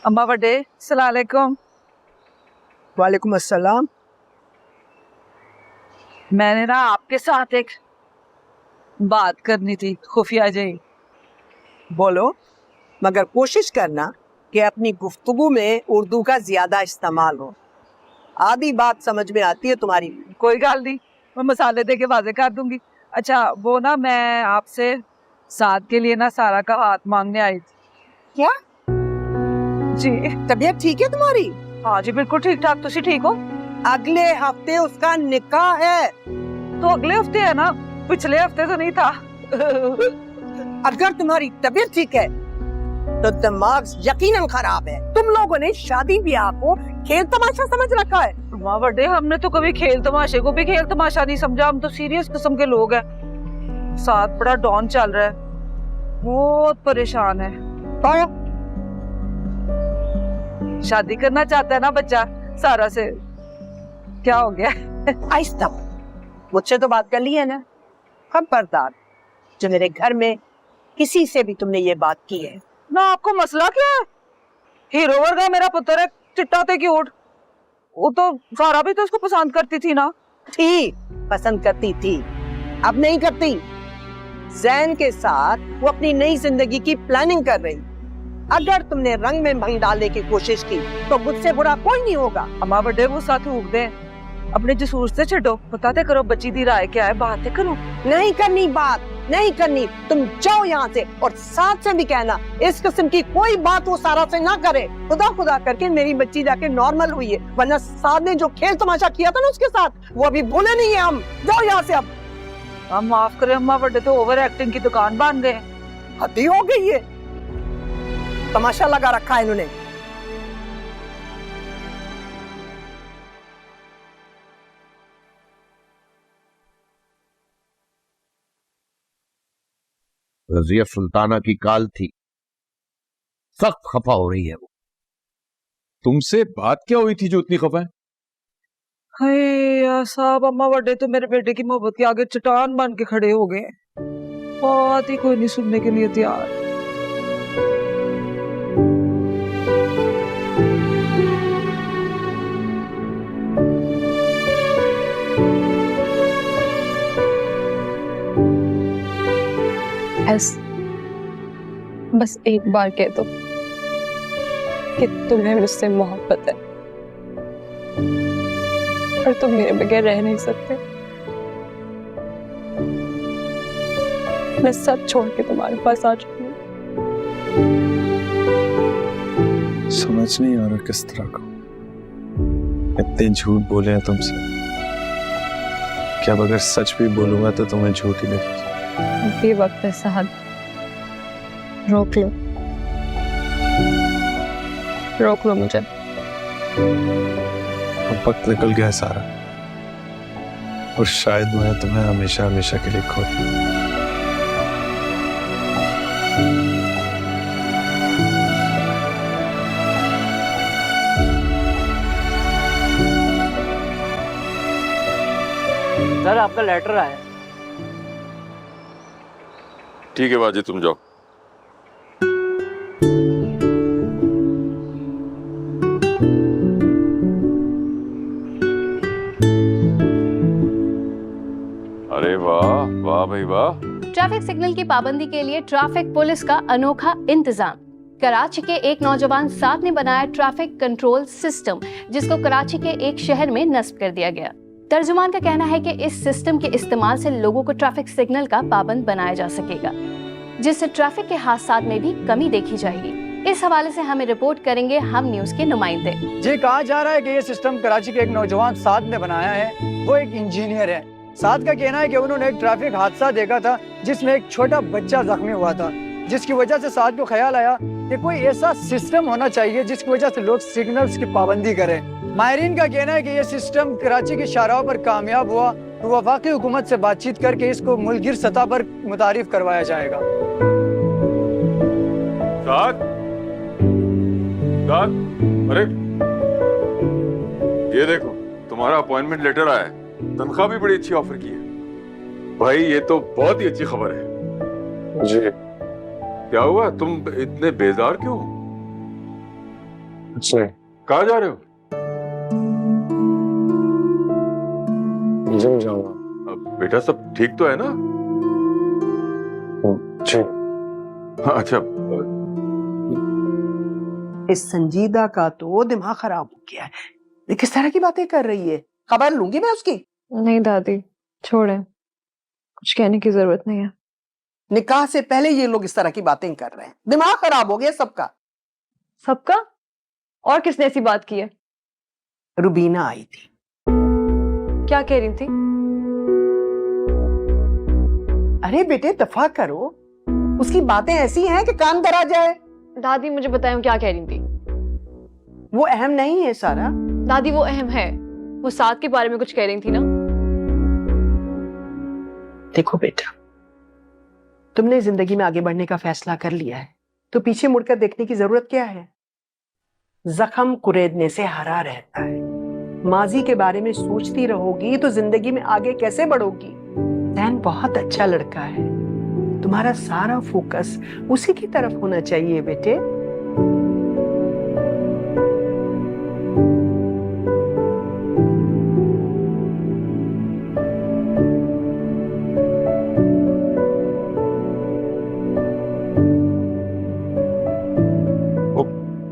अम्मा बड़े अस्सलाम वालेकुम। वालेकुम अस्सलाम। मैंने ना आपके साथ एक बात करनी थी, खुफिया जी। बोलो, मगर कोशिश करना कि अपनी गुफ्तगू में उर्दू का ज्यादा इस्तेमाल हो। आधी बात समझ में आती है तुम्हारी। कोई गल नहीं, मैं मसाले दे के वाजे कर दूंगी। अच्छा वो ना मैं आपसे साथ के लिए ना सारा का हाथ मांगने आई थी। क्या जी तबीयत ठीक है तुम्हारी? हाँ जी बिल्कुल ठीक ठाक। तुसी ठीक हो? अगले हफ्ते उसका निकाह है। तो अगले हफ्ते है ना, पिछले हफ्ते तो नहीं था। अगर तुम्हारी तबीयत ठीक है तो दिमाग यकीनन खराब है। तुम लोगों ने शादी ब्याह को खेल तमाशा समझ रखा है। माँ बड़े, हमने तो कभी खेल तमाशे को भी खेल तमाशा नहीं समझा। हम तो सीरियस किस्म के लोग हैं। साथ बड़ा डॉन चल रहा है, बहुत परेशान है। तो शादी करना चाहता है ना बच्चा सारा से। क्या हो गया? आहिस्ता, मुझसे तो बात कर ली है ना। खबरदार, जो मेरे घर में किसी से भी तुमने ये बात की है। ना आपको मसला क्या है? हीरो वर्गा मेरा पुत्र है, चिट्टा ते क्यूट। वो तो सारा भी तो उसको पसंद करती थी ना। थी, पसंद करती थी, अब नहीं करती। जैन के साथ वो अपनी नई जिंदगी की प्लानिंग कर रही। अगर तुमने रंग में भंग डालने की कोशिश की तो मुझसे बुरा कोई नहीं होगा। अम्मा बड़े वो साथ उग दे, अपने जसूर से छो। बताते करो बच्ची दी राय क्या है, बातें करो। नहीं करनी बात, नहीं करनी। तुम जाओ यहाँ से, और साथ से भी कहना इस किस्म की कोई बात वो सारा से ना करे। खुदा खुदा करके मेरी बच्ची जाके नॉर्मल हुई है, वरना साथ ने जो खेल तमाशा किया था ना उसके साथ, वो अभी भूले नहीं है हम। जाओ यहाँ से अब। हम माफ करें अम्मा बड़े, तो ओवर एक्टिंग की दुकान बांध गए। हदी हो गई है, तमाशा लगा रखा है इन्होंने। रजिया सुल्ताना की काल थी, सख्त खफा हो रही है वो। तुमसे बात क्या हुई थी जो इतनी खफा है? हाय साहब, अम्मा बड़े तो मेरे बेटे की मोहब्बत के आगे चट्टान बन के खड़े हो गए। बात ही कोई नहीं सुनने के लिए तैयार। बस एक बार कह दो कि तुम्हें मुझसे मोहब्बत है और तुम मेरे बगैर रह नहीं सकते। मैं सब छोड़ के तुम्हारे पास आ चुकी हूँ। समझ नहीं आ रहा किस तरह का इतने झूठ बोले हैं तुमसे। क्या अगर सच भी बोलूंगा तो तुम्हें झूठ ही लगेगी? अभी वक्त है साहब, रोक लो, रोक लो मुझे। अब वक्त निकल गया है सारा, और शायद मैं तुम्हें हमेशा हमेशा के लिए खो दूं। सर आपका लेटर आया। ठीक है बाजी, तुम जाओ। अरे वाह वाह भाई वाह। ट्रैफिक सिग्नल की पाबंदी के लिए ट्रैफिक पुलिस का अनोखा इंतजाम। कराची के एक नौजवान साथ ने बनाया ट्रैफिक कंट्रोल सिस्टम, जिसको कराची के एक शहर में नस्ब कर दिया गया। तर्जुमान का कहना है कि इस सिस्टम के इस्तेमाल से लोगों को ट्रैफिक सिग्नल का पाबंद बनाया जा सकेगा, जिससे ट्रैफिक के हादसात में भी कमी देखी जाएगी। इस हवाले से हमें रिपोर्ट करेंगे हम न्यूज के नुमाइंदे। जी कहा जा रहा है कि ये सिस्टम कराची के एक नौजवान साद ने बनाया है। वो एक इंजीनियर है। साद का कहना है कि उन्होंने एक ट्रैफिक हादसा देखा था जिसमें एक छोटा बच्चा जख्मी हुआ था, जिसकी वजह से साद को ख्याल आया कि कोई ऐसा सिस्टम होना चाहिए जिसकी वजह से लोग सिग्नल्स की पाबंदी करें। माहिरीन का कहना है कि ये सिस्टम कराची के शाहराहों पर कामयाब हुआ तो वफाकी हुकूमत से बातचीत करके इसको मुल्कगिर सतह पर मुतारिफ करवाया जाएगा। साद, साद, अरे ये देखो तुम्हारा अपॉइंटमेंट लेटर आया है। तनख्वाह भी बड़ी अच्छी ऑफर की है भाई, ये तो बहुत ही अच्छी खबर है। जी क्या हुआ, तुम इतने बेजार क्यों? जी कहाँ जा रहे हो? जिम जाऊंगा। बेटा सब ठीक तो है ना? जी। हाँ, अच्छा। इस संजीदा का तो दिमाग खराब हो गया है। ये किस तरह की बातें कर रही है? खबर लूंगी मैं उसकी। नहीं दादी, छोड़े, कुछ कहने की जरूरत नहीं है। निकाह से पहले ये लोग इस तरह की बातें कर रहे हैं। दिमाग खराब हो गया सबका। सबका? और किसने ऐसी बात की है? रुबीना आई थी। क्या कह रही थी? अरे बेटे दफा करो, उसकी बातें ऐसी हैं कि कान धरा जाए। दादी मुझे बताएं वो क्या कह रही थी। वो अहम नहीं है सारा। दादी वो अहम है, वो साथ के बारे में कुछ कह रही थी ना। देखो बेटा, तुमने जिंदगी में आगे बढ़ने का फैसला कर लिया है, तो पीछे मुड़कर देखने की जरूरत क्या है? जख्म कुरेदने से हरा रहता है। माजी के बारे में सोचती रहोगी तो जिंदगी में आगे कैसे बढ़ोगी? जैन बहुत अच्छा लड़का है, तुम्हारा सारा फोकस उसी की तरफ होना चाहिए बेटे।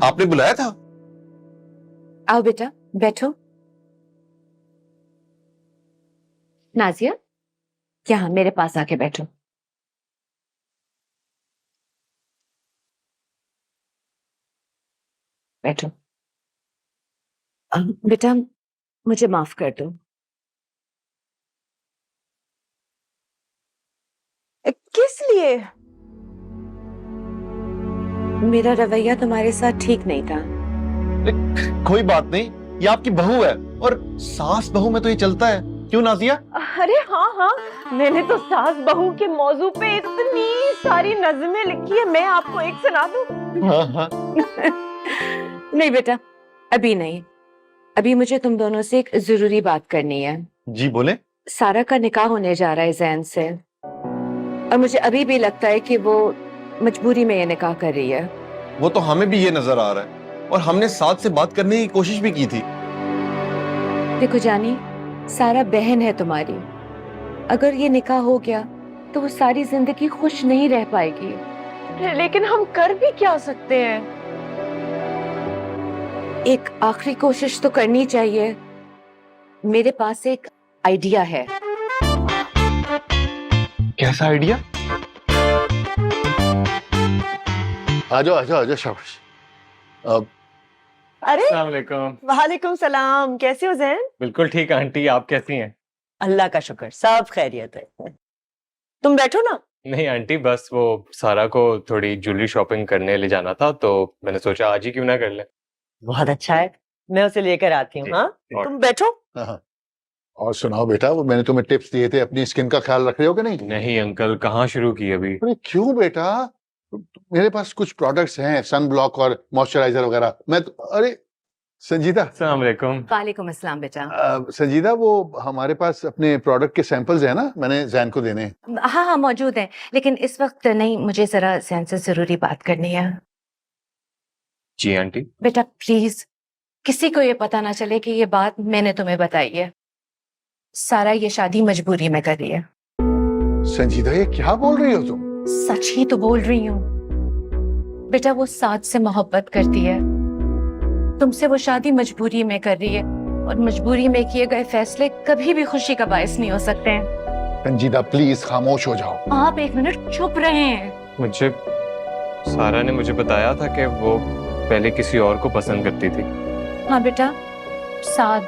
आपने बुलाया था? आओ बेटा बैठो। नाजिया, यहाँ मेरे पास आके बैठो। बैठो। बेटा मुझे माफ कर दो। किस लिए? मेरा रवैया तुम्हारे साथ ठीक नहीं था। कोई बात नहीं, ये आपकी बहू है और सास बहू में तो ये चलता है, क्यों नाजिया? अरे हाँ हाँ, मैंने तो सास बहू के मौजू पे इतनी सारी नज़में लिखी है, मैं आपको एक सुना दूं? हाँ हाँ। नहीं बेटा, अभी नहीं। अभी मुझे तुम दोनों से एक जरूरी बात करनी है। जी बोले। सारा का निकाह होने जा रहा है जैन से, और मुझे अभी भी लगता है कि वो मजबूरी में ये निकाह कर रही है। वो तो हमें भी ये नजर आ रहा है, और हमने साथ से बात करने की कोशिश भी की थी। देखो जानी, सारा बहन है तुम्हारी। अगर ये निकाह हो गया तो वो सारी जिंदगी खुश नहीं रह पाएगी। लेकिन हम कर भी क्या सकते हैं? एक आखिरी कोशिश तो करनी चाहिए। मेरे पास एक आइडिया है। कैसा आइडिया? आजो आजो आजो, शाबाश। अरे अस्सलाम वालेकुम। वालेकुम सलाम, कैसे हो जैन? बिल्कुल ठीक आंटी, आप कैसी हैं? अल्लाह का शुक्र, सब खैरियत है। तुम बैठो ना। नहीं आंटी, बस वो सारा को थोड़ी ज्वेलरी शॉपिंग करने ले जाना था, तो मैंने सोचा आज ही क्यों ना कर ले। बहुत अच्छा है, मैं उसे लेकर आती हूँ। हाँ तुम बैठो। हाँ। और सुनाओ बेटा, वो मैंने तुम्हें टिप्स दिए थे, अपनी स्किन का ख्याल रख रहे हो कि नहीं? नहीं अंकल, कहाँ शुरू की अभी। अरे क्यों बेटा, मेरे पास कुछ प्रोडक्ट्स हैं, सन ब्लॉक और मॉइस्चराइजर वगैरह। अरे संजीदा। अस्सलाम वालेकुम। वालेकुम अस्सलाम बेटा। संजीदा, वो हमारे पास अपने प्रोडक्ट के सैंपल्स हैं ना, मैंने जैन को देने हैं। हाँ हाँ मौजूद है, लेकिन इस वक्त नहीं, मुझे जरा जैन से जरूरी बात करनी है। जी आंटी। बेटा प्लीज किसी को ये पता ना चले कि ये बात मैंने तुम्हें बताई है। सारा ये शादी मजबूरी में कर रही है। संजीदा, ये क्या बोल रही हो तुम? सच ही तो बोल रही हूँ बेटा। वो साथ से मोहब्बत करती है, तुमसे वो शादी मजबूरी में कर रही है, और मजबूरी में किए गए फैसले कभी भी खुशी का बायस नहीं हो सकते हैं। संजीदा प्लीज खामोश हो जाओ। आप एक मिनट चुप रहें। मुझे सारा ने मुझे बताया था कि वो पहले किसी और को पसंद करती थी। हाँ बेटा, साथ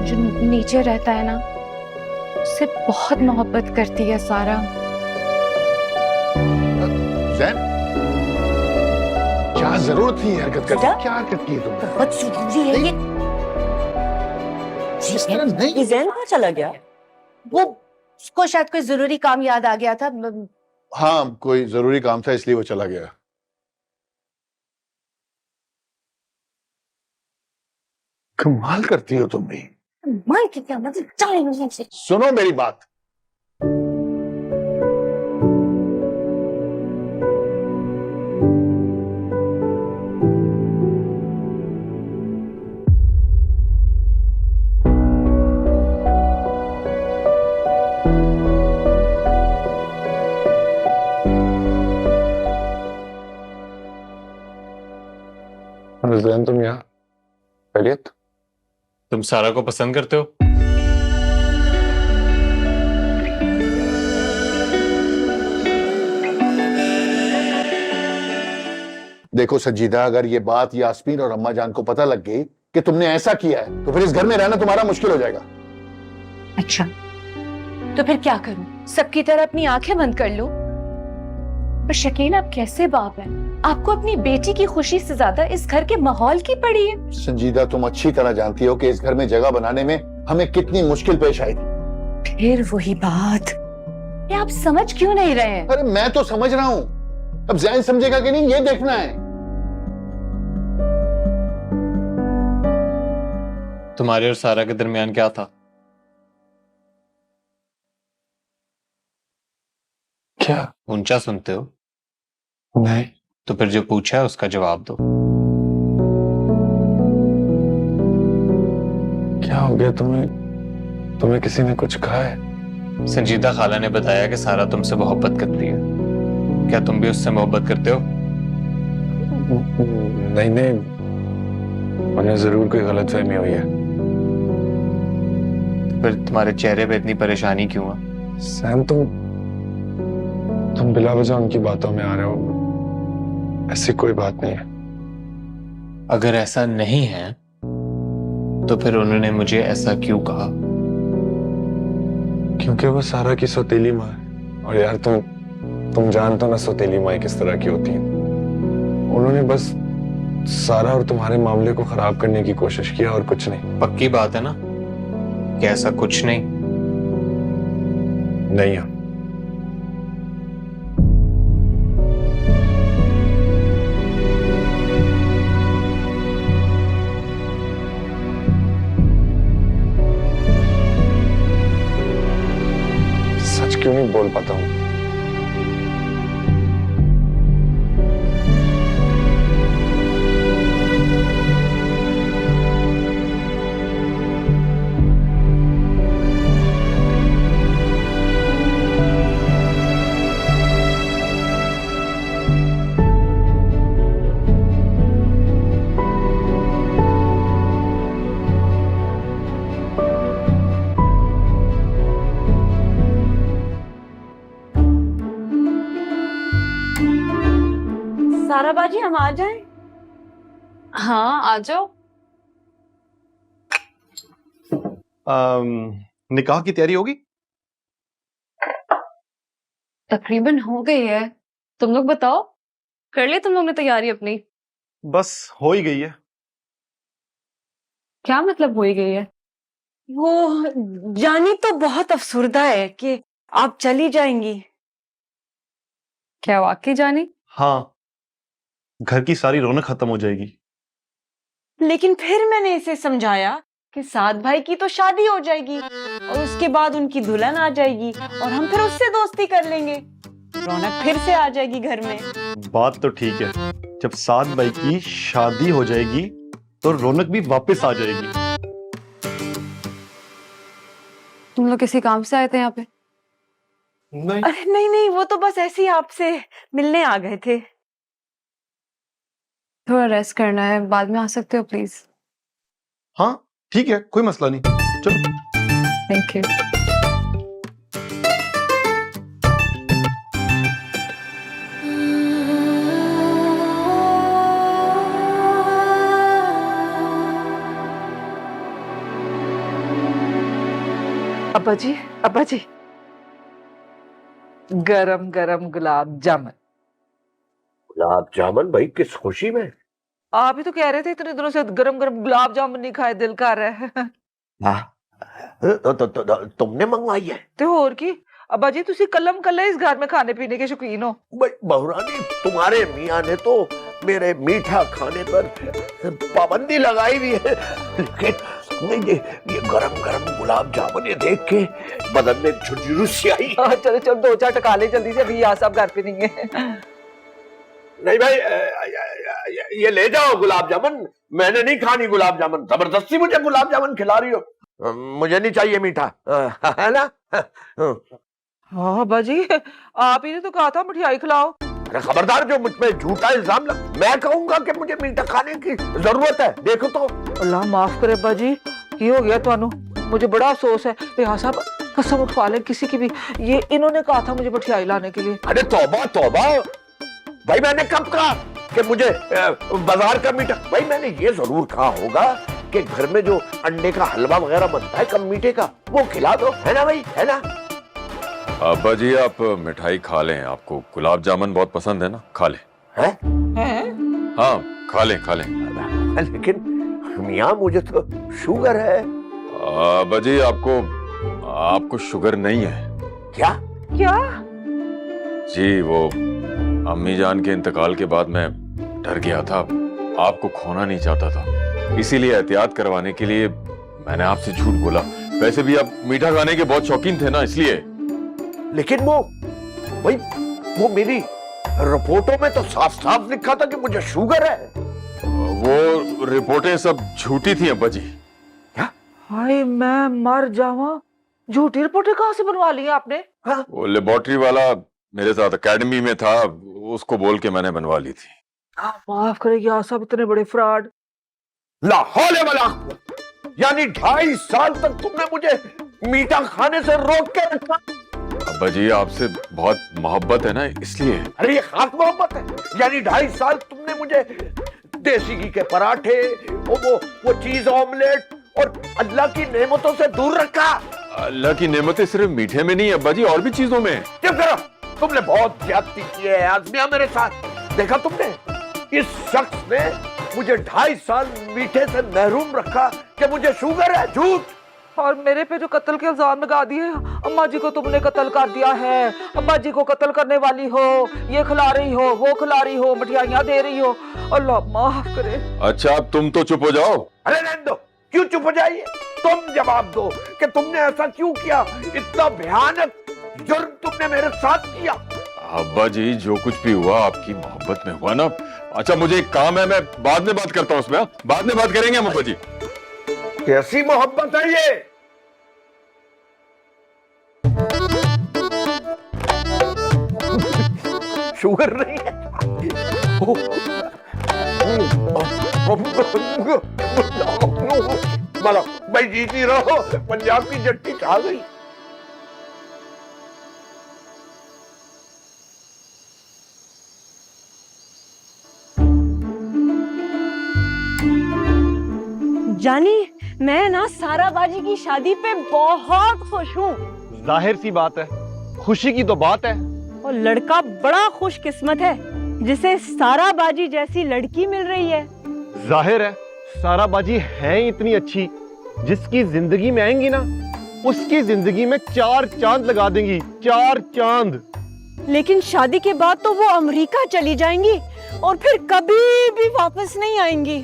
जो नीचे रहता है ना, उससे बहुत मोहब्बत करती है सारा। जैन, क्या जरूरत थी हरकत करने की? क्या हरकत की तुमने? बहुत जरूरी है ये। इस तरह नहीं। जैन कहाँ चला गया? वो उसको शायद कोई जरूरी काम याद आ गया था। हाँ, कोई जरूरी काम था इसलिए वो चला गया। कमाल करती हो तुम भी। मां की क्या मतलब? सुनो मेरी बात। तुम सारा को पसंद करते हो? देखो संजीदा, अगर ये बात यास्मीन और अम्मा जान को पता लग गई कि तुमने ऐसा किया है तो फिर इस घर में रहना तुम्हारा मुश्किल हो जाएगा। अच्छा, तो फिर क्या करूं? सबकी तरह अपनी आंखें बंद कर लूं? पर शकील, आप कैसे बाप हैं? आपको अपनी बेटी की खुशी से ज्यादा इस घर के माहौल की पड़ी है। संजीदा, तुम अच्छी तरह जानती हो कि इस घर में जगह बनाने में हमें कितनी मुश्किल पेश आई थी। फिर वही बात, ये आप समझ क्यों नहीं रहे हैं? अरे मैं तो समझ रहा हूं, अब जैन समझेगा कि नहीं ये देखना है। तुम्हारे और सारा के दरमियान क्या था? क्या? ऊंचा सुनते हो? नहीं। तो फिर जो पूछा है उसका जवाब दो। क्या हो गया तुम्हें? तुम्हें किसी ने कुछ कहा है? संजीदा खाला ने बताया कि सारा तुमसे मोहब्बत करती है। क्या तुम भी उससे मोहब्बत करते हो? नहीं नहीं, उन्हें जरूर कोई गलतफहमी हुई है। फिर तुम्हारे चेहरे पे इतनी परेशानी क्यों है? सैम, तुम बिला वजह उनकी बातों में आ रहे हो। ऐसी कोई बात नहीं है। अगर ऐसा नहीं है तो फिर उन्होंने मुझे ऐसा क्यों कहा? क्योंकि वो सारा की सौतेली माँ है। और यार तुम जानते हो ना सौतेली माँ किस तरह की होती है। उन्होंने बस सारा और तुम्हारे मामले को खराब करने की कोशिश किया और कुछ नहीं। पक्की बात है ना कि ऐसा कुछ नहीं? नहीं है। सच क्यों नहीं बोल पाता हूं? सारा बाजी, हम आ जाएं? हाँ आ जाओ। निकाह की तैयारी होगी? तकरीबन हो गई है। तुम लोग बताओ, कर लिया तुम लोग ने तैयारी अपनी? बस हो ही गई है। क्या मतलब हो ही गई है? वो जानी तो बहुत अफसुर्दा है कि आप चली जाएंगी। क्या वाकई जानी? हाँ, घर की सारी रौनक खत्म हो जाएगी। लेकिन फिर मैंने इसे समझाया कि साद भाई की तो शादी हो जाएगी और उसके बाद उनकी दुल्हन आ जाएगी और हम फिर उससे दोस्ती कर लेंगे, रौनक फिर से आ जाएगी घर में। बात तो ठीक है, जब साद भाई की शादी हो जाएगी तो रौनक भी वापस आ जाएगी। तुम लोग किसी काम से आए थे यहाँ पे? नहीं। अरे नहीं नहीं, वो तो बस ऐसे ही आपसे मिलने आ गए थे। थोड़ा रेस्ट करना है, बाद में आ सकते हो प्लीज? हाँ ठीक है, कोई मसला नहीं, चलो। Thank you. अब्बा जी, गरम गरम गुलाब जामुन। गुलाब जामुन भाई, किस खुशी में? आप ही तो कह रहे थे इतने दिनों से गरम गरम गुलाब जामुन नहीं खाए, दिल कर रहा है। तुमने मंगवाई है? तो और की अब्बा जी, तुसी कलम कल्ले इस घर में खाने पीने के शौकीन हो। भाई बहुरानी, तुम्हारे मियाँ ने तो मेरे मीठा खाने पर पाबंदी लगाई हुई है, लेकिन ये गरम गरम गुलाब जामुन ये देख के बदन में झुर्झुरी आई। चलो चलो, दो चार टका ले जल्दी से, अभी यहाँ सब घर पे नहीं है। नहीं भाई, ये ले जाओ गुलाब जामुन, मैंने नहीं खानी गुलाब जामुन, जबरदस्ती मुझे गुलाब जामुन खिला रही हो। मुझे नहीं चाहिए मीठा, है ना? हाँ अब्बा जी, आप ही ने तो कहा था मिठाई खिलाओ। अरे खबरदार, जो मुझ पे झूठा इल्जाम मैं कहूंगा कि मुझे मीठा खाने की जरूरत है, देखो तो। अल्लाह माफ करे अब्बा जी, की हो गया ਤੁਹਾਨੂੰ मुझे बड़ा अफसोस है रियाज साहब कसम उठवा लें किसी की भी ये इन्होंने कहा था मुझे मठियाई लाने के लिए अरे तौबा तौबा, भाई मैंने कब कहा कि मुझे बाजार का मीठा? भाई मैंने ये जरूर कहा होगा कि घर में जो अंडे का हलवा वगैरह बनता है कम मीठे का, वो खिला दो, है ना भाई, है ना? अब्बा जी आप मिठाई खा लें, आपको गुलाब जामुन बहुत पसंद है ना, खा लें। हैं हाँ खा लें खा लें। लेकिन मियाँ मुझे तो शुगर है। अब्बा जी आपको शुगर नहीं है। क्या? क्या जी वो अम्मी जान के इंतकाल के बाद मैं डर गया था, आपको खोना नहीं चाहता था, इसीलिए एहतियात करवाने के लिए मैंने आपसे झूठ बोला। वैसे भी आप मीठा खाने के बहुत शौकीन थे ना, इसलिए। लेकिन वो मेरी रिपोर्टों में तो साफ साफ लिखा था कि मुझे शुगर है। वो रिपोर्टें सब झूठी थी अब्बा जी। हाय मैं मर जावा, झूठी रिपोर्टें कहाँ से बनवा ली आपने? वो लेबोरेटरी वाला मेरे साथ एकेडमी में था, उसको बोल के मैंने बनवा ली थी। माफ करेगी सब इतने बड़े फ्रॉड। लाहौल वला कुव्वत, यानी 2.5 साल तक तुमने मुझे मीठा खाने से रोक के रखा। अब्बा जी आपसे बहुत मोहब्बत है ना, इसलिए। अरे ये खास मोहब्बत है, यानी 2.5 साल तुमने मुझे देसी घी के पराठे, वो चीज ऑमलेट और अल्लाह की नेमतों से दूर रखा। अल्लाह की नेमतें सिर्फ मीठे में नहीं अब्बा जी, और भी चीजों में। चुप करो, तुमने बहुत ज्यादती की है आजमिया मेरे साथ। देखा तुमने, इस शख्स ने मुझे 2.5 साल मीठे से महरूम रखा कि मुझे शुगर है। झूठ। और मेरे पे जो कत्ल के इल्जाम लगा दिए, अम्मा जी को तुमने कत्ल कर दिया है, अब्बा जी को कत्ल करने वाली हो, ये खिला रही हो, वो खिला रही हो, मिठाइयाँ दे रही हो, अल्लाह माफ करे। अच्छा अब तुम तो चुप हो जाओ। अरे रहने दो, क्यों चुप हो जाइए? तुम जवाब दो कि तुमने ऐसा क्यों किया, इतना भयानक जुर्म तुमने मेरे साथ किया। अब्बा जी जो कुछ भी हुआ आपकी मोहब्बत में हुआ ना। अच्छा मुझे एक काम है, मैं बाद में बात करता हूँ उसमें। बाद में बात करेंगे हम अब्बा जी। कैसी मोहब्बत है ये? शुगर नहीं है। मतलब भाई जीती रहो, पंजाब की जट्टी खा गई। जानी मैं ना सारा बाजी की शादी पे बहुत खुश हूँ। जाहिर सी बात है, खुशी की तो बात है। और लड़का बड़ा खुशकिस्मत है जिसे सारा बाजी जैसी लड़की मिल रही है। जाहिर है सारा बाजी है इतनी अच्छी, जिसकी जिंदगी में आएंगी ना उसकी जिंदगी में 4 चांद लगा देंगी, 4 चांद। लेकिन शादी के बाद तो वो अमेरिका चली जाएंगी और फिर कभी भी वापस नहीं आएंगी।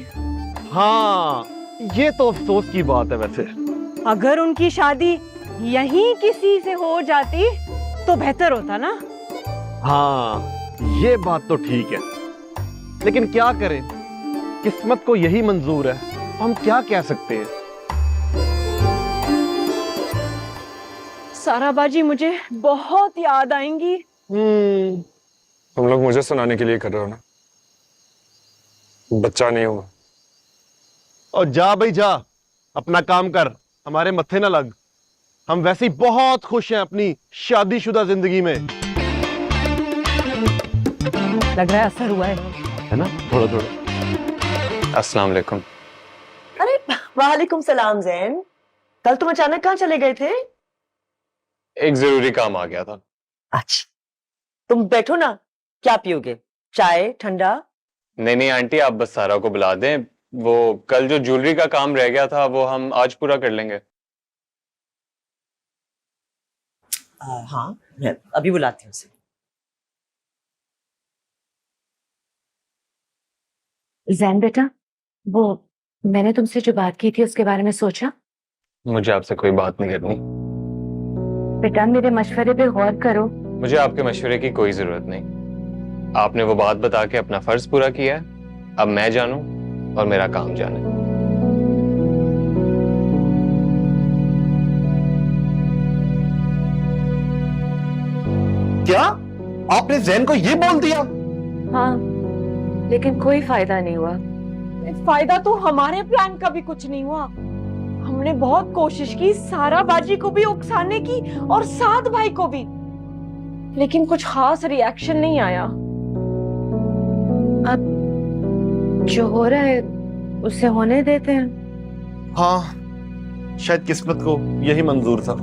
हाँ ये तो अफसोस की बात है। वैसे अगर उनकी शादी यहीं किसी से हो जाती तो बेहतर होता ना। हाँ ये बात तो ठीक है, लेकिन क्या करें, किस्मत को यही मंजूर है, हम क्या कह सकते हैं। सारा बाजी मुझे बहुत याद आएंगी। तुम लोग मुझे सुनाने के लिए कर रहे हो ना, बच्चा नहीं हुआ। और जा भाई जा, अपना काम कर, हमारे मत्थे ना लग। हम वैसे ही बहुत खुश हैं अपनी शादीशुदा जिंदगी में। लग रहा है असर हुआ है ना थोड़ा थोड़ा। अस्सलाम वालेकुम। अरे वालेकुम सलाम जैन, कल तुम अचानक कहाँ चले गए थे? एक जरूरी काम आ गया था। अच्छा तुम बैठो ना, क्या पियोगे, चाय ठंडा? नहीं आंटी, आप बस सारा को बुला दें, वो कल जो ज्वेलरी का काम रह गया था वो हम आज पूरा कर लेंगे। हाँ मैं अभी बुलाती हूँ उसे। जैन बेटा, वो मैंने तुमसे जो बात की थी उसके बारे में सोचा? मुझे आपसे कोई बात नहीं करनी। बेटा मेरे मशवरे पे गौर करो। मुझे आपके मशवरे की कोई जरूरत नहीं। आपने वो बात बता के अपना फर्ज पूरा किया है, अब मैं जानूं और मेरा काम जाने। क्या आपने जैन को ये बोल दिया? हाँ लेकिन कोई फायदा नहीं हुआ। फायदा तो हमारे प्लान का भी कुछ नहीं हुआ। हमने बहुत कोशिश की सारा बाजी को भी उकसाने की और साथ भाई को भी, लेकिन कुछ खास रिएक्शन नहीं आया। अब जो हो रहा है उसे होने देते हैं। हाँ, शायद किस्मत को यही मंजूर था।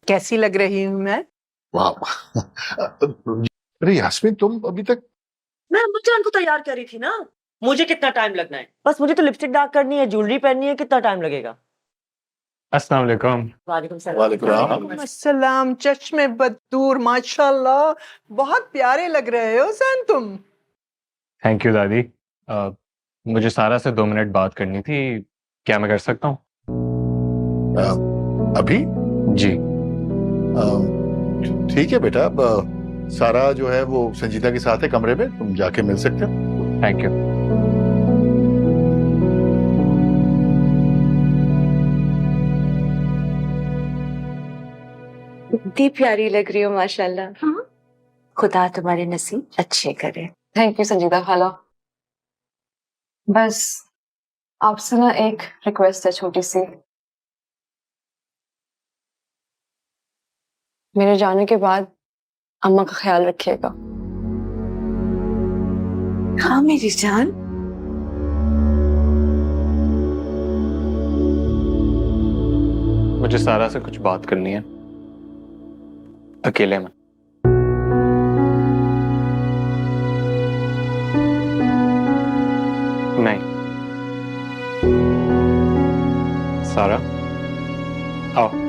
कैसी लग रही हूँ मैं? वाह। अरे यास्मीन, तुम अभी तक। मैं अम्मा जान को तैयार करी थी ना। मुझे कितना टाइम लगना है? बस मुझे तो लिपस्टिक डार्क करनी है, ज्वेलरी पहननी है, कितना टाइम लगेगा? अस्सलाम वालेकुम। वालेकुम अस्सलाम। चश्मे बदूर, माशाल्लाह, बहुत प्यारे लग रहे हो सन तुम। थैंक यू दादी। मुझे सारा से 2 मिनट बात करनी थी, क्या मैं कर सकता हूँ? अभी? जी। ठीक है बेटा, अब सारा जो है वो संजीदा के साथ है कमरे में, तुम जाके मिल सकते हो। Thank you. इतनी प्यारी लग रही हो माशाल्लाह। खुदा तुम्हारे नसीब अच्छे करे। थैंक यू संजीदा खाला। बस आपसे ना एक रिक्वेस्ट है छोटी सी। मेरे जाने के बाद अम्मा का ख्याल रखिएगा। हाँ मेरी जान। मुझे सारा से कुछ बात करनी है, अकेले में। नहीं सारा, आओ।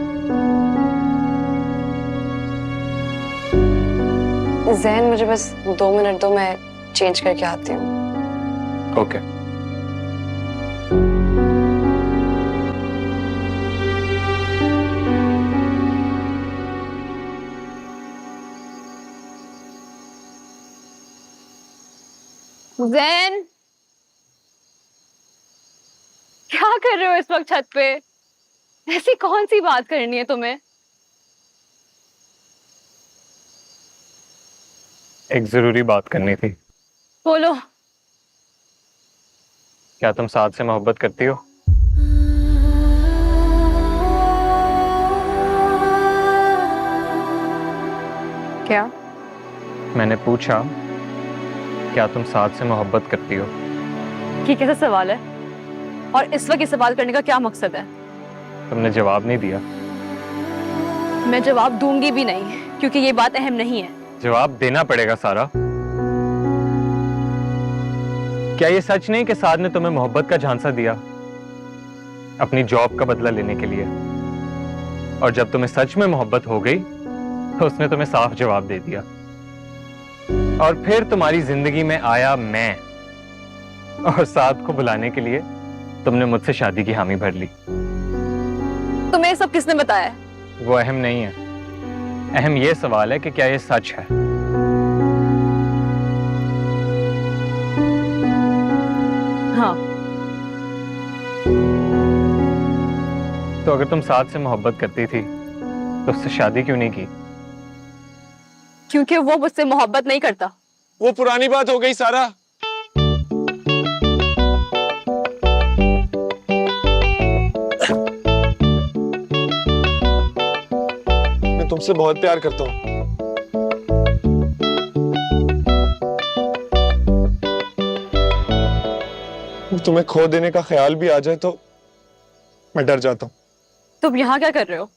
जैन, मुझे बस 2 मिनट दो, मैं चेंज करके आती हूँ। ओके। जैन, क्या कर रहे हो इस वक्त छत पे? ऐसी कौन सी बात करनी है तुम्हें? एक जरूरी बात करनी थी। बोलो। क्या तुम साद से मोहब्बत करती हो? क्या? मैंने पूछा, क्या तुम साद से मोहब्बत करती हो? ये कैसा सवाल है? और इस वक्त ये सवाल करने का क्या मकसद है? तुमने जवाब नहीं दिया। मैं जवाब दूंगी भी नहीं, क्योंकि ये बात अहम नहीं है। जवाब देना पड़ेगा सारा। क्या ये सच नहीं कि साद ने तुम्हें मोहब्बत का झांसा दिया अपनी जॉब का बदला लेने के लिए, और जब तुम्हें सच में मोहब्बत हो गई तो उसने तुम्हें साफ जवाब दे दिया, और फिर तुम्हारी जिंदगी में आया मैं, और साद को बुलाने के लिए तुमने मुझसे शादी की हामी भर ली। तुम्हें सब किसने बताया? वो अहम नहीं है, अहम ये सवाल है कि क्या ये सच है। हाँ। तो अगर तुम साद से मोहब्बत करती थी तो उससे शादी क्यों नहीं की? क्योंकि वो मुझसे मोहब्बत नहीं करता। वो पुरानी बात हो गई सारा। मैं तुमसे बहुत प्यार करता हूं। तुम्हें खो देने का ख्याल भी आ जाए तो मैं डर जाता हूं। तुम यहाँ क्या कर रहे हो?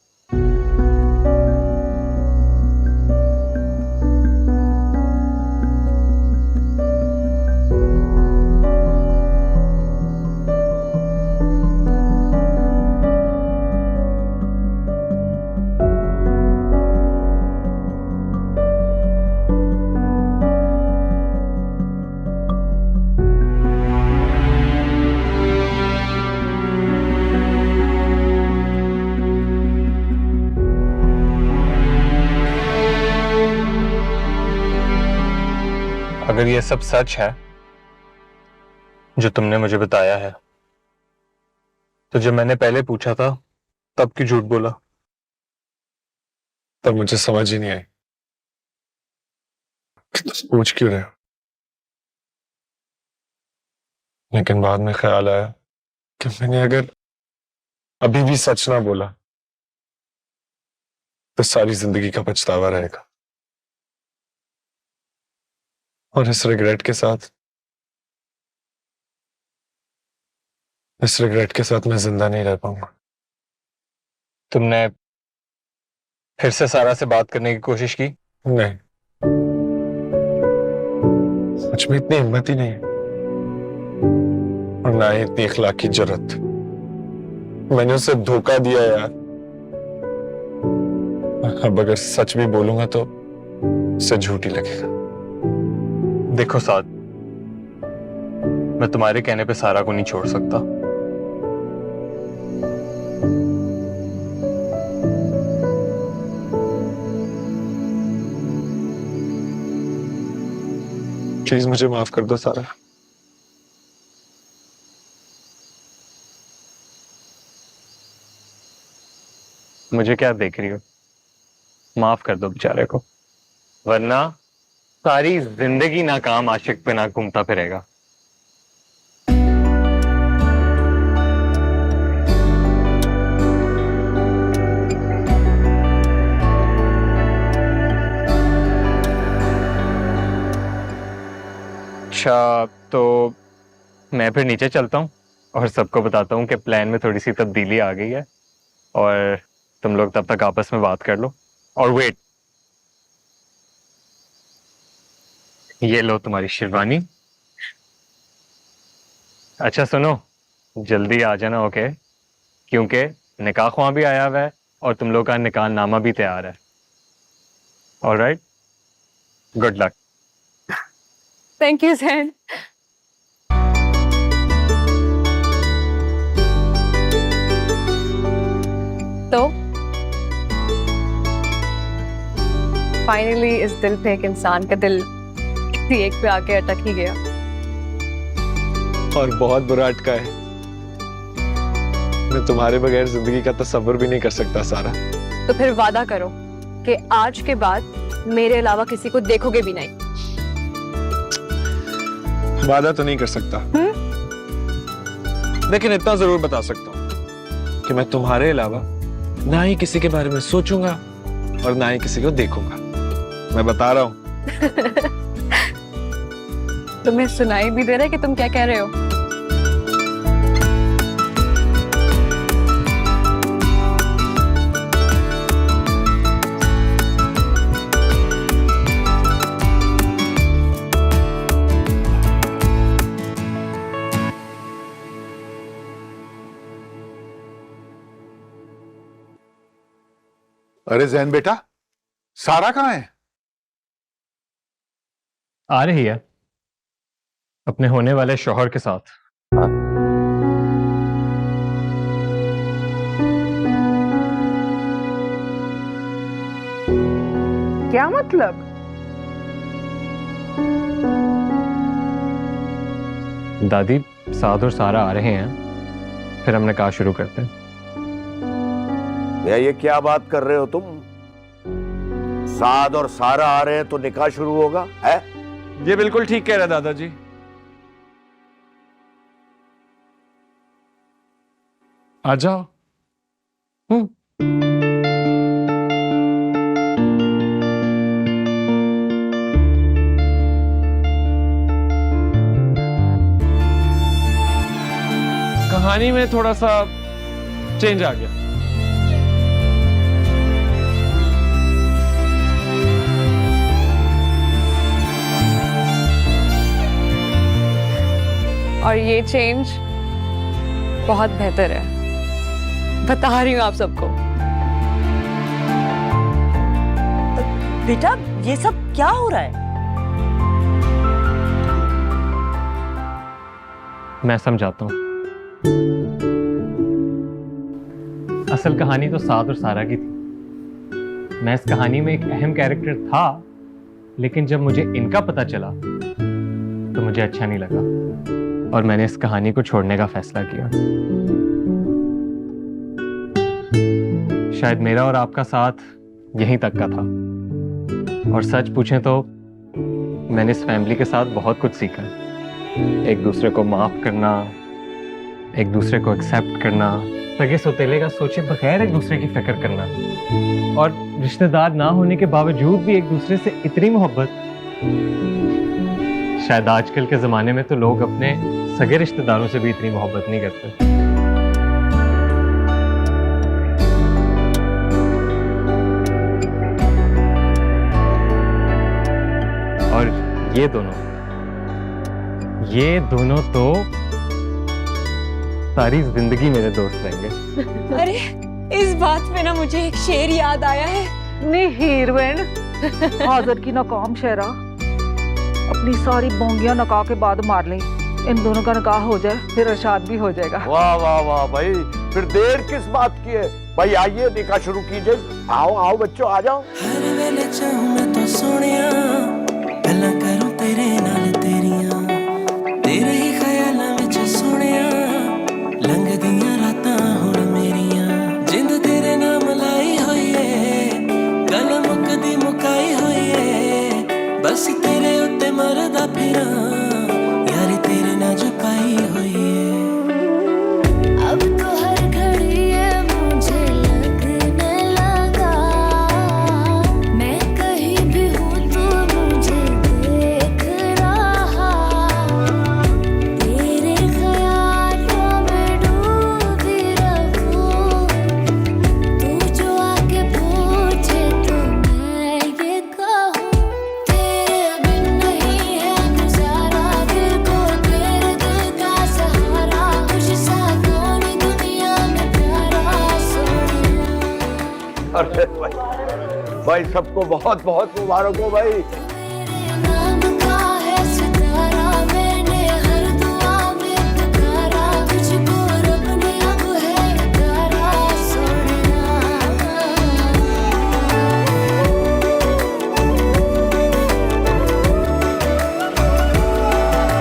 अगर ये सब सच है जो तुमने मुझे बताया है, तो जब मैंने पहले पूछा था तब क्यों झूठ बोला? तब मुझे समझ ही नहीं आई कि तुम पूछ क्यों रहे हो। लेकिन बाद में ख्याल आया कि मैंने अगर अभी भी सच ना बोला तो सारी जिंदगी का पछतावा रहेगा, और इस रिग्रेट के साथ मैं जिंदा नहीं रह पाऊंगा। तुमने फिर से सारा से बात करने की कोशिश की? नहीं, सच में इतनी हिम्मत ही नहीं है, और ना ही इतनी इखलाकी जरूरत। मैंने उसे धोखा दिया यार। अब अगर सच भी बोलूंगा तो उसे झूठ ही लगेगा। देखो साद, मैं तुम्हारे कहने पे सारा को नहीं छोड़ सकता। प्लीज मुझे माफ कर दो सारा। मुझे क्या देख रही हो? माफ कर दो बेचारे को, वरना सारी जिंदगी नाकाम आशिक पे ना घूमता फिरेगा। अच्छा, तो मैं फिर नीचे चलता हूँ और सबको बताता हूँ कि प्लान में थोड़ी सी तब्दीली आ गई है, और तुम लोग तब तक आपस में बात कर लो। और वेट, ये लो तुम्हारी शेरवानी। अच्छा सुनो, जल्दी आ जाना, ओके? क्योंकि निकाह ख्वाह भी आया हुआ है और तुम लोग का निकाह नामा भी तैयार है। Alright, good luck. Thank you सैन। तो फाइनली इस दिल पे एक इंसान का दिल किसी एक पे आके अटक ही गया। और बहुत बुरा अटका है। मैं तुम्हारे बगैर जिंदगी का तसव्वुर भी नहीं कर सकता सारा। तो फिर वादा करो कि आज के बाद मेरे अलावा किसी को देखोगे भी नहीं। वादा तो नहीं कर सकता, लेकिन इतना जरूर बता सकता हूँ कि मैं तुम्हारे अलावा ना ही किसी के बारे में सोचूंगा और ना ही किसी को देखूंगा। मैं बता रहा हूँ। तुम्हें सुनाई भी दे रहा है कि तुम क्या कह रहे हो? अरे जैन बेटा, सारा कहाँ है? आ रही है अपने होने वाले शौहर के साथ। क्या मतलब? दादी, साद और सारा आ रहे हैं, फिर हम निकाह शुरू करते हैं। ये क्या बात कर रहे हो तुम? साद और सारा आ रहे हैं तो निकाह शुरू होगा है? ये बिल्कुल ठीक कह रहे दादाजी। आ जाओ। कहानी में थोड़ा सा चेंज आ गया। और ये चेंज बहुत बेहतर है, बता रही हूँ आप सबको। बेटा ये सब क्या हो रहा है? मैं समझाता हूँ। असल कहानी तो साद और सारा की थी। मैं इस कहानी में एक अहम कैरेक्टर था, लेकिन जब मुझे इनका पता चला तो मुझे अच्छा नहीं लगा और मैंने इस कहानी को छोड़ने का फैसला किया। शायद मेरा और आपका साथ यहीं तक का था, और सच पूछें तो मैंने इस फैमिली के साथ बहुत कुछ सीखा। एक दूसरे को माफ करना, एक दूसरे को एक्सेप्ट करना, सगे सौतेले का सोचे बगैर एक दूसरे की फिक्र करना, और रिश्तेदार ना होने के बावजूद भी एक दूसरे से इतनी मोहब्बत। शायद आजकल के जमाने में तो लोग अपने सगे रिश्तेदारों से भी इतनी मोहब्बत नहीं करते। और ये दोनों तो सारी जिंदगी मेरे दोस्त रहेंगे। अरे इस बात पे ना मुझे एक शेर याद आया है। नी हीरोइन हाजर की नाकाम शेरा, अपनी सारी बोंगियां नका के बाद मार ले। इन दोनों का निकाह हो जाए, फिर अरशाद भी हो जाएगा। वाह वाह वाह भाई, फिर देर किस बात की है भाई? आइए निकाह शुरू कीजिए। आओ आओ बच्चों, आ जाओ। हर वेले चाहूं मैं तो सोनिया, गल्लां करूं तेरे नाल तेरियां, तेरे ही ख्यालां विच सोनिया, लंघदियां रातां हुण मेरियां, जिंद तेरे नाम लाई होई है, गल मुकदी मुकाई होई है, बस तेरे उत्ते मरदा फिरां, यारी तेरे नाल जुपाई होई है। अब तो हर घड़ी है मुझे लगने लगा, मैं कहीं भी हूँ तू मुझे देख रहा, तेरे ख्यालों में डूबी रहूं, तू जो आके पूछे तो मैं ये कहूँ, तेरे बिन नहीं है गुजारा, दिल को तेरे दिल का सहारा, खुश सा कौन दुनिया में प्यारा सोनिया। अरे भाई सबको बहुत बहुत मुबारक हो भाई। तेरे नाम का है सितारा, मैंने हर दुआ में पुकारा, तुझको रब ने अब है नकारा सोनिया।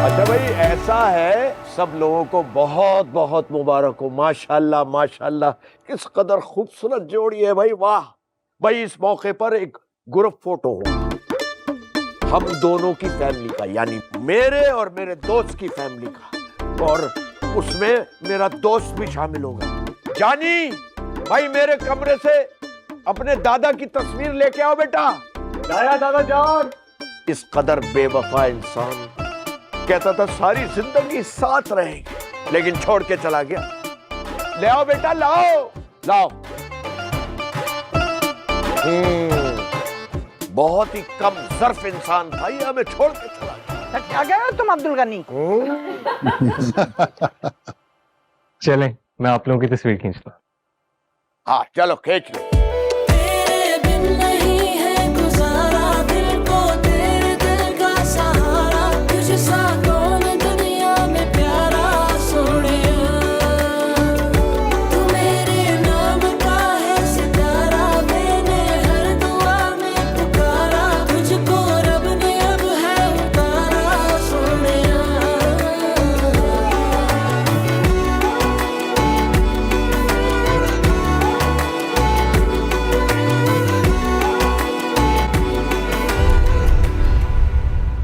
अच्छा भाई ऐसा है, सब लोगों को बहुत बहुत मुबारक हो। माशाल्लाह माशाल्लाह, किस कदर खूबसूरत जोड़ी है भाई, वाह भाई। इस मौके पर एक ग्रुप फोटो होगा हम दोनों की फैमिली का, यानी मेरे और मेरे दोस्त की फैमिली का, और उसमें मेरा दोस्त भी शामिल होगा। जानी भाई मेरे कमरे से अपने दादा की तस्वीर लेके आओ बेटा। लाया दादा जान। इस कदर बेवफा इंसान कहता था सारी जिंदगी साथ रहेगी, लेकिन छोड़ के चला गया। ले आओ बेटा, लाओ लाओ। बहुत ही कम ज़र्फ इंसान था, ये हमें छोड़ के चला गया। क्या कह रहे हो तुम अब्दुल गनी? चलें, मैं आप लोगों की तस्वीर खींचता हूं। हाँ चलो खींच लो।